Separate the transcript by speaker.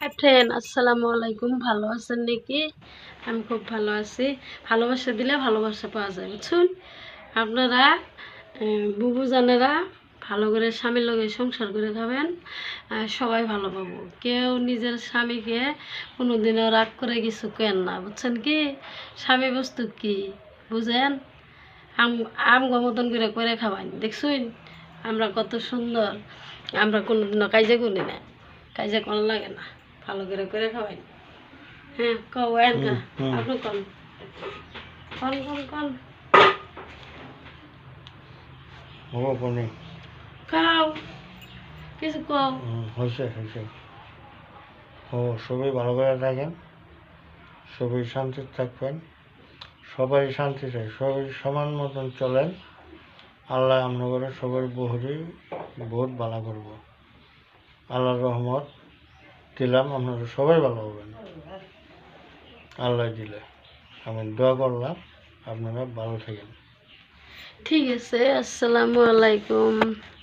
Speaker 1: Hi friend, আসসালামু আলাইকুম। ভালো আছেন নাকি? আমি খুব ভালো আছি। ভালোবাসা দিলে ভালোবাসা পাওয়া যায়, বুঝছেন? আপনারা বুবু জানেরা ভালো করে স্বামীর লগে সংসার করে খাবেন, সবাই ভালো পাবো। কেউ নিজের স্বামীকে কোনোদিনও রাগ করে কিছু কেন না, বুঝছেন কি? স্বামী বস্তু কি বুঝেন? আমগো মতন করে করে খাওয়ান, দেখছুন আমরা কত সুন্দর। আমরা কোনোদিনও কাজে করি না, কাজে করা লাগে না, ভালো করে করে খাওয়াই। হ্যাঁ কও এনকা আপনি কন কন কন কন
Speaker 2: কোনে
Speaker 1: খাও, কিছু কও।
Speaker 2: হয়েছে হয়েছে ও সবাই ভালো করে থাকেন, সবাই শান্তিতে থাকবেন, সবাই শান্তি চাই, সবাই সমান মতন চলেন। আল্লাহ আমরা করে সবাই বহুত ভালো করবো। আল্লাহর রহমত দিলাম, আপনারা সবাই ভালো হবেন আল্লাহ দিলে। আমি দোয়া করলাম, আপনারা ভালো থাকেন।
Speaker 1: ঠিক আছে, আসসালামু আলাইকুম।